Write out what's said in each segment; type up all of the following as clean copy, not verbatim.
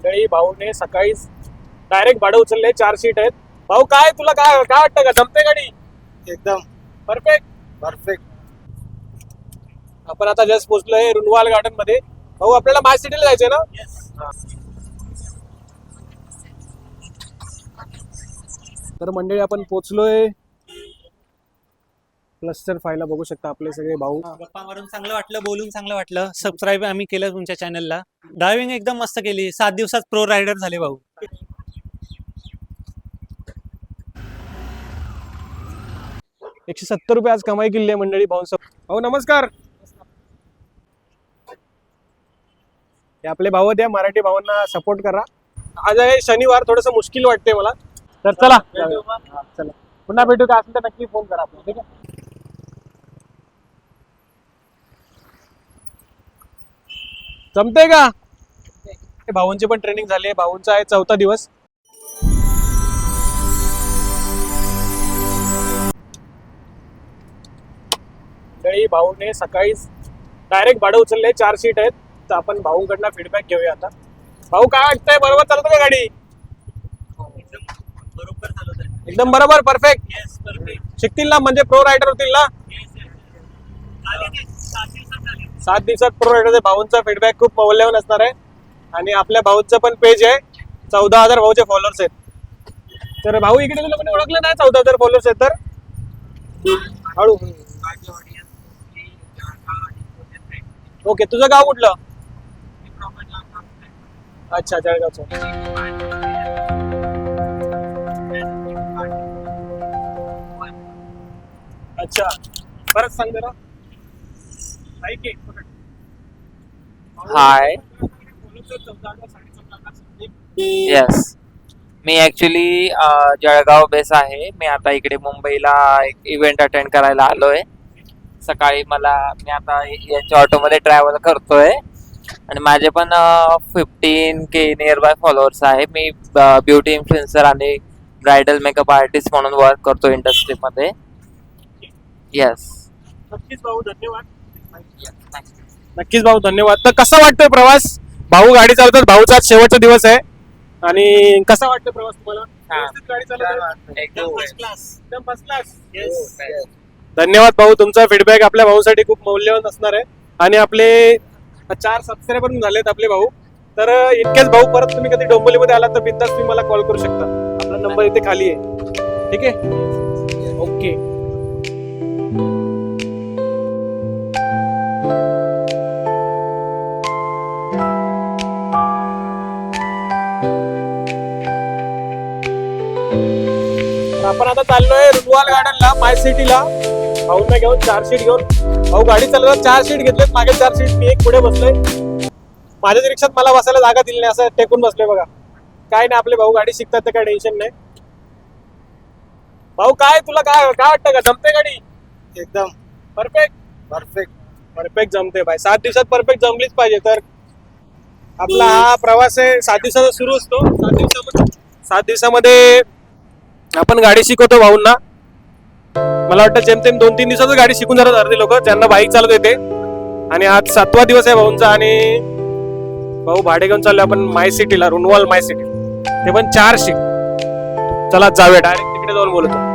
मंडळी भाऊने सकाळी डायरेक्ट भाडं उचलले, 4 सीट आहेत. भाऊ काय तुला काय काय वाटतं का जमते गाडी? एकदम परफेक्ट. परफेक्ट. आपण आता जस्ट पोहोचलोय रुनवाल गार्डन मध्ये. भाऊ आपल्याला माय सिटीला जायचंय ना? हा. तर मंडळी आपण पोहोचलोय क्लस्टर फायला. बघू शकता आपले सगळे भाऊ. गप्पा मारून चांगलं वाटलं, बोलून चांगलं वाटलं. सबस्क्राईब आम्ही केलं तुमच्या चॅनलला. ड्रायव्हिंग एकदम मस्त केली. 7 दिवसात प्रो रायडर झाले भाऊ. 170 रुपये आज कमाई केली आहे मंडळी भाऊ. भाऊ नमस्कार. हे आपले भाऊ द्या, मराठी भावांना सपोर्ट करा. आज आहे शनिवार, थोडस मुश्किल वाटते मला. तर चला चला पुन्हा भेटू. का असेल तर नक्की फोन करा आपण, ठीक आहे? जमते का? भाऊंची पण ट्रेनिंग झाली आहे. भाऊंचा आहे 4था दिवस. भाऊने सकाळी डायरेक्ट भाडं उचलले, 4 सीट आहेत. तर आपण भाऊंकडनं फीडबॅक घेऊया आता. भाऊ काय वाटतंय, बरोबर चालतं का गाडी? बरोबर चालवत एकदम बरोबर, परफेक्ट. शिकतील ना, म्हणजे प्रो रायडर होतील ना? 7 दिवसात प्रो रायडर. भाऊंचा फीडबॅक खूप मौल्यवान असणार आहे. आणि आपल्या भाऊचं पण पेज आहे, 14,000 भाऊचे फॉलोअर्स आहेत. तर भाऊ इकडे तुला पण ओळखलं नाही, 14,000 फॉलोअर्स आहेत तर हळू. ओके, तुझं गाव कुठलं? अच्छा, जळगावचं. अच्छा, परत सांग जरा. हाय. येस, मी ऍक्च्युली जळगाव बेस आहे. मी आता इकडे मुंबईला एक इव्हेंट अटेंड करायला आलोय. सकाळी मी आता यांच्या ऑटोमध्ये ट्रॅव्हल करतोय आणि माझे पण 15K नियर बाय फॉलोअर्स आहे. मी ब्युटी इन्फ्लुएन्सर आणि ब्रायडल मेकअप आर्टिस्ट म्हणून वर्क करतो इंडस्ट्रीमध्ये. येस. नक्कीच भाऊ, धन्यवाद. नक्कीच भाऊ, धन्यवाद. तर कसा वाटतोय प्रवास? भाऊ गाडी चालवतात, भाऊचा आज शेवटचा दिवस आहे. आणि कसा वाटतोय प्रवास तुम्हाला? व्यवस्थित गाडी चालवताय? एकदम एकदम फर्स्ट क्लास. धन्यवाद भाऊ, तुमचा फीडबॅक आपल्या भाऊसाठी खूप मौल्यवान असणार आहे. आणि आपले 4 सबस्क्रायबर झालेत आपले भाऊ. तर इतकेच भाऊ, परत तुम्ही कधी डोंबिवलीमध्ये आलात तर बिंदास तुम्ही मला कॉल करू शकता. आपला नंबर इथे खाली आहे, ठीक आहे? ओके. आपण आता चाललोय रुनवाल गार्डनला, माय सिटीला. भाऊंना घेऊन 4 सीट घेऊन. भाऊ गाडी चालवतात, 4 सीट घेतलेत, मागे 4 सीट, मी एक पुढे बसलोय. माझ्याच रिक्षात मला बसायला जागा दिली नाही, असं टेकून बसलोय बघा. काय नाही, आपले भाऊ गाडी शिकतात तर काय टेन्शन नाही. भाऊ काय तुला काय काय वाटतं का जमते गाडी? एकदम परफेक्ट. परफेक्ट. परफेक्ट जमते भाई. 7 दिवसात परफेक्ट जमलीच पाहिजे. तर आपला हा प्रवास आहे 7 दिवसाचा सुरू असतो. 7 दिवसामध्ये आपण गाडी शिकवतो भाऊंना. मला वाटतं जेमतेम 2-3 दिवसातच गाडी शिकून जातात अर्धे लोक, ज्यांना बाईक चालवत येते. आणि आज 7वा दिवस आहे भाऊंचा. आणि भाऊ भाडे घेऊन चाललो आपण माय सिटीला, रुनवाल माय सिटी. ते पण 4 सीट. चला जाऊया, डायरेक्ट तिकडे जाऊन बोलतो.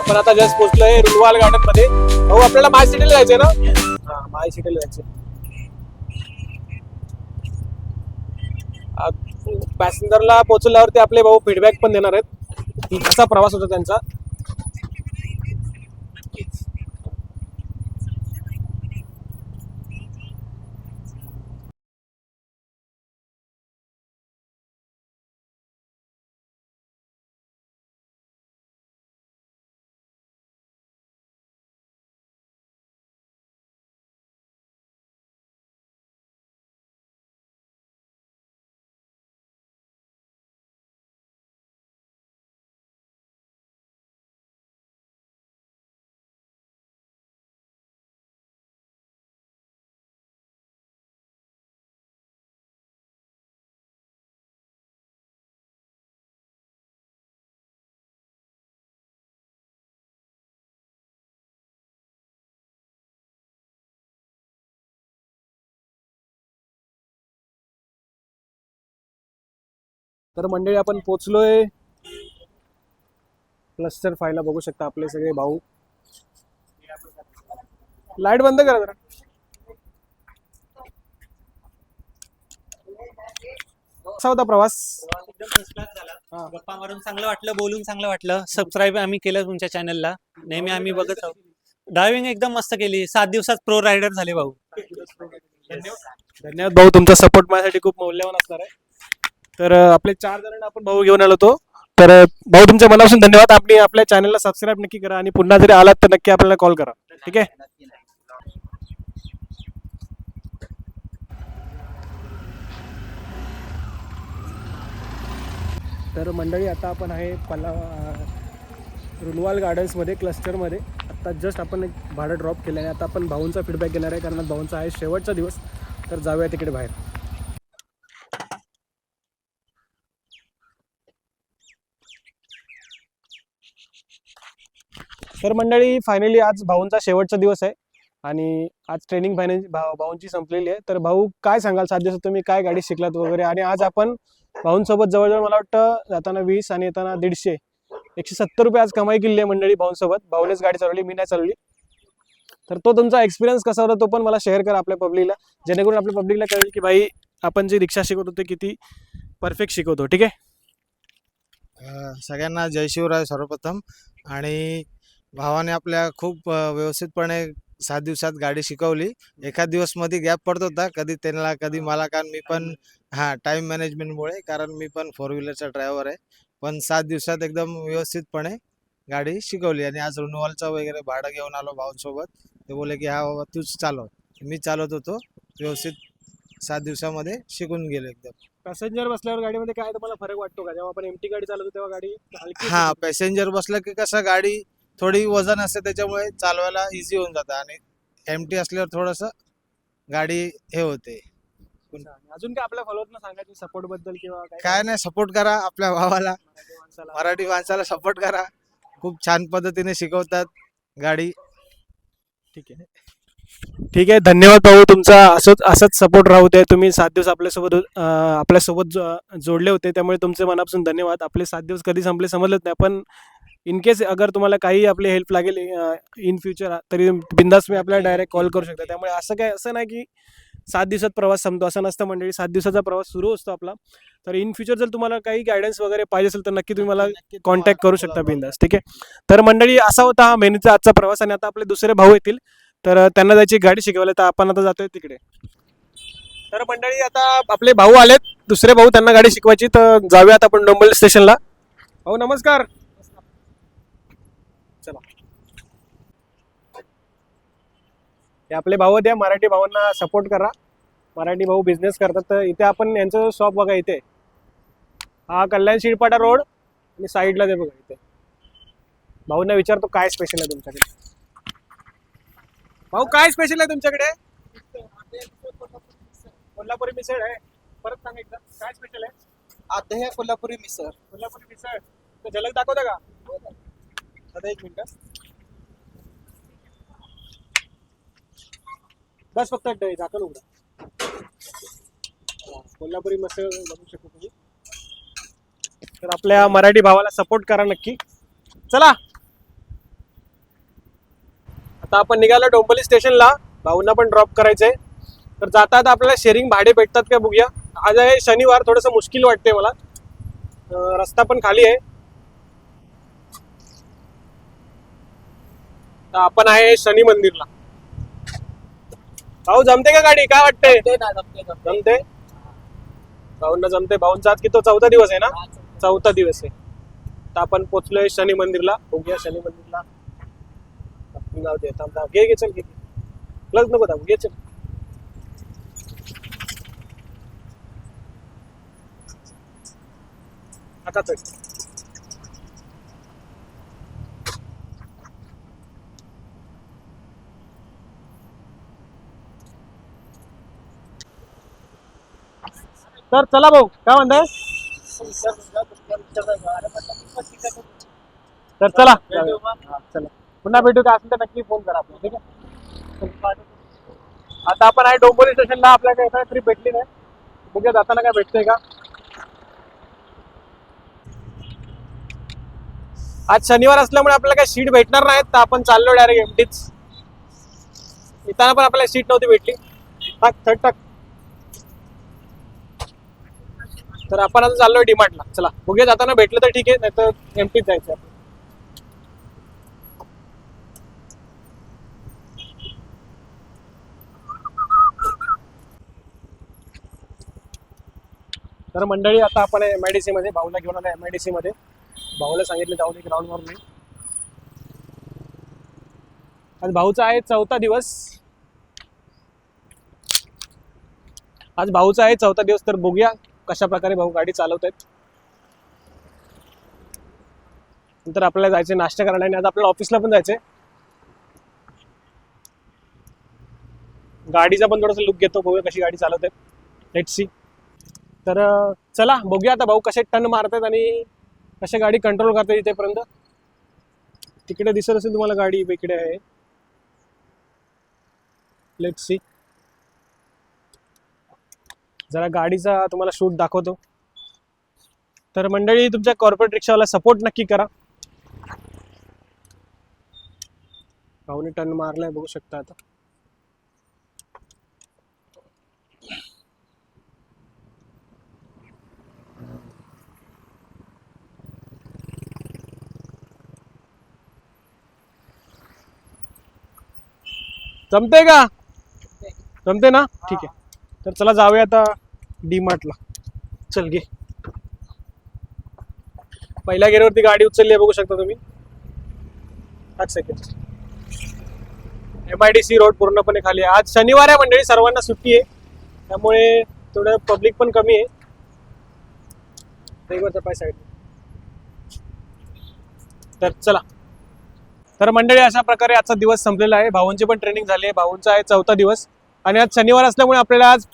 आपण आता जस्ट पोहोचलोय रुनवाल गार्डन मध्ये. भाऊ आपल्याला माय सिटीला जायचंय ना? हा, माय सिटीला जायचंय. पॅसेंजरला पोहोचल्यावरती आपले भाऊ फीडबॅक पण देणार आहेत की कसा प्रवास होता त्यांचा. तर मंडळी आपण पोचलोय क्लस्टर फायला, बघू शकता आपले सगळे भाऊ. लाईट बंद करा जरा. कसा होता प्रवास? एकदम फर्स्ट क्लास झाला. गप्पा मारून चांगलं वाटलं, बोलून चांगलं वाटलं. सबस्क्राईब आम्ही केलं तुमच्या चॅनलला, नेहमी आम्ही बघत आहोत. ड्रायव्हिंग एकदम मस्त केली. 7 दिवसात प्रो रायडर झाले भाऊ. धन्यवाद भाऊ, तुमचा सपोर्ट माझ्यासाठी खूप मौल्यवान असणार आहे. तर आपले 4 जणांना आपण भाऊ घेऊन आलो होतो. तर भाऊ तुमच्या मनापासून धन्यवाद. आपण आपल्या चॅनलला सबस्क्राईब नक्की करा आणि पुन्हा जरी आलात तर नक्की आपल्याला कॉल करा. ठीक आहे. तर मंडळी आता आपण आहे रुलवाल गार्डन्समध्ये, क्लस्टरमध्ये. आता जस्ट आपण एक भाडं ड्रॉप केलं आणि आता आपण भाऊंचा फीडबॅक घेणार आहे, कारण भाऊंचा आहे शेवटचा दिवस. तर जाऊया तिकडे बाहेर. तर मंडळी फायनली आज भाऊंचा शेवटचा दिवस आहे आणि आज ट्रेनिंग फायनल भाऊंची संपलेली आहे. तर भाऊ काय सांगाल, 7 दिवसात तुम्ही काय गाडी शिकलात वगैरे? आणि आज आपण भाऊंसोबत जवळजवळ मला वाटतं जाताना 20 आणि येताना 150 170 रुपये आज कमाई केली आहे मंडळी भाऊंसोबत. भाऊनेच गाडी चालवली, मी नाही चालवली. तर तो तुमचा एक्सपिरियन्स कसा होता तो पण मला शेअर करा आपल्या पब्लिकला, जेणेकरून आपल्या पब्लिकला कळेल की भाई आपण जे रिक्षा शिकवतो ते किती परफेक्ट शिकवतो. ठीक आहे. सगळ्यांना जय शिवराय सर्वप्रथम. आणि भावाने आपल्या खूप व्यवस्थितपणे 7 दिवसात गाडी शिकवली. एखाद दिवस मध्ये गॅप पडत होता, कधी त्यांना कधी मला, कारण मी पण टाइम मॅनेजमेंटमुळे, कारण मी पण 4 व्हीलरचा ड्रायव्हर आहे. पण 7 दिवसात एकदम व्यवस्थितपणे गाडी शिकवली. आणि आज रिन्युअलचं वगैरे भाडं घेऊन आलो भाऊंसोबत. ते बोले की हा बाबा तूच चालव. मी चालवत होतो, व्यवस्थित 7 दिवसामध्ये शिकून गेलो एकदम. पॅसेंजर बसल्यावर गाडीमध्ये काय तुम्हाला फरक वाटतो का? जेव्हा आपण एमटी गाडी चालवतो तेव्हा गाडी हलकी हा, पॅसेंजर बसलं की कसं गाडी थोडी वजन असते, त्याच्यामुळे चालवायला इझी होऊन जातं. आणि एमटी असल्यावर थोडंसं गाडी हे होते. अच्छा. अजून काय आपल्या फॉलोअर्सना सांगायचं सपोर्ट बद्दल किंवा काय नाही, सपोर्ट करा आपल्या भावाला, मराठी माणसाला? मराठी माणसाला सपोर्ट करा. खूप छान पद्धतीने शिकवतात गाडी. ठीक आहे. ठीक आहे, धन्यवाद भाऊ. तुमचा असंच सपोर्ट राहू दे. तुम्ही 7 दिवस आपल्यासोबत जोडले होते, त्यामुळे तुमचे मनापासून धन्यवाद. आपले 7 दिवस कधी संपले समजलंच नाही. पण इन केस अगर तुम्हाला काही आपली हेल्प लागेल इन फ्युचर, तरी बिंदास मी आपल्याला डायरेक्ट कॉल करू शकता. त्यामुळे असं नाही की 7 दिवसात प्रवास संपतो, असं नसतं मंडळी. 7 दिवसाचा प्रवास सुरू असतो आपला. तर इन फ्युचर जर तुम्हाला काही गायडन्स वगैरे पाहिजे असेल तर नक्की तुम्ही मला कॉन्टॅक्ट करू शकता बिंदास. ठीक आहे. तर मंडळी असा होता हा मेहनतीचा आजचा प्रवास. आणि आता आपले दुसरे भाऊ येतील, तर त्यांना जायची गाडी शिकवायला, तर आपण आता जातोय तिकडे. तर मंडळी आता आपले भाऊ आलेत, दुसरे भाऊ, त्यांना गाडी शिकवायची. तर जाऊयात आपण डोंबिवली स्टेशनला. भाऊ नमस्कार. चला, हे आपले भाऊ द्या, मराठी भावांना सपोर्ट करा. मराठी भाऊ बिझनेस करतात. तर इथे आपण यांचं शॉप बघा, इथे हा कल्याण शिरपाटा रोड आणि साईडला ते बघा. इथे भाऊंना विचारतो काय स्पेशल आहे तुमच्याकडे. भाऊ काय स्पेशल आहे तुमच्याकडे? कोल्हापुरी मिसळ आहे. परत सांग एकदा, काय स्पेशल आहे? आता हे कोल्हापुरी मिसळ. कोल्हापुरी मिसळ. तर झलक दाखवता का? आता एक मिनिट बस, फक्त झाकण उघडा. कोल्हापुरी मिसळ बघू शकतो तुम्ही. तर आपल्या मराठी भावाला सपोर्ट करा नक्की. चला, आता आपण निघालो डोंबिवली स्टेशनला. भाऊंना पण ड्रॉप करायचंय. तर जातात आपल्याला शेअरिंग भाडे भेटतात का बघूया. आज आहे शनिवार, थोडंसं मुश्किल वाटते मला. रस्ता पण खाली आहे. तर आपण आहे शनी मंदिरला. भाऊ जमते का गाडी? काय वाटते? जमते. भाऊंना जमते. भाऊंचा आज किती 4था दिवस आहे ना? 4था दिवस आहे. तर आपण पोचलोय शनी मंदिरला. बघूया शनी मंदिरला. जाऊ दे, घे चल, घे. प्लस नको दाबू, घे चल. आता चल. तर चला भाऊ, काय म्हणताय? तर चला, चला पुन्हा भेटू. का असेल तर नक्की फोन करा आपल्याला. ठीक आहे. आता आपण आहे डोंबिवली स्टेशनला. आपल्याला काही ट्रिप भेटली नाही, बघूया जाताना काय भेटतंय का. आज शनिवार असल्यामुळे आपल्याला काही सीट भेटणार नाहीत, तर आपण चाललो डायरेक्ट एमटीच. इथं पण आपल्याला सीट नव्हती भेटली. टाक थर्ड टाक. तर आपण आता चाललोय डीमार्टला. चला बघूया, जाताना भेटलं तर ठीक आहे, नाही तर एमटीच जायचं. तर मंडळी आता आपण MIDC मध्ये भाऊला घेऊन आलो. MIDC मध्ये भाऊला सांगितलं जाऊन एक राऊंड मारून. आज भाऊचा आहे 4था दिवस. आज भाऊचा आहे 4था दिवस. तर बघूया कशा प्रकारे भाऊ गाडी चालवत आहेत. नंतर आपल्याला जायचे नाश्ता करायला आणि आज आपल्याला ऑफिसला पण जायचंय. गाडीचा पण थोडासा लुक घेतो, बघूया कशी गाडी चालवत आहेत. Let's see. तर चला बघूया आता भाऊ कसे टर्न मारतात आणि कशा गाडी कंट्रोल करतात इथेपर्यंत. तिकडे दिसत असेल तुम्हाला गाडी इकडे आहे. Let's see. जरा गाडीचा तुम्हाला शूट दाखवतो. तर मंडळी तुमच्या कॉर्पोरेट रिक्षावाला सपोर्ट नक्की करा. भाऊने टर्न मारलाय बघू शकता आता. जमते का? जमते ना? ठीक आहे. तर चला जाऊया आता डीमार्टला. चल घे. पहिल्या गेअरवरती गाडी उचलली आहे बघू शकता तुम्ही. 5 सेकंड. MIDC रोड पूर्णपणे खाली आहे. आज शनिवार आहे मंडळी, सर्वांना सुट्टी आहे, त्यामुळे थोडं पब्लिक पण कमी आहे. तर चला. तर मंडळी अशा प्रकारे आजचा दिवस संपलेला आहे. भाऊंची पण ट्रेनिंग झाली आहे. भाऊंचा आहे 4था दिवस आणि आज शनिवार असल्यामुळे आपल्याला आज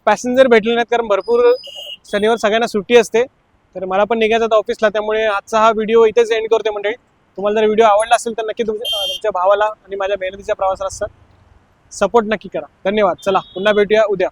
पॅसेंजर भेटले नाहीत, कारण भरपूर शनिवार सगळ्यांना सुट्टी असते. तर मला पण निघायचं होतं ऑफिसला, त्यामुळे आजचा हा व्हिडिओ इथेच एंड करतोय मंडळी. तुम्हाला जर व्हिडिओ आवडला असेल तर नक्की तुमच्या भावाला आणि माझ्या मेहनतीच्या प्रवासाला सपोर्ट नक्की करा. धन्यवाद. चला पुन्हा भेटूया उद्या.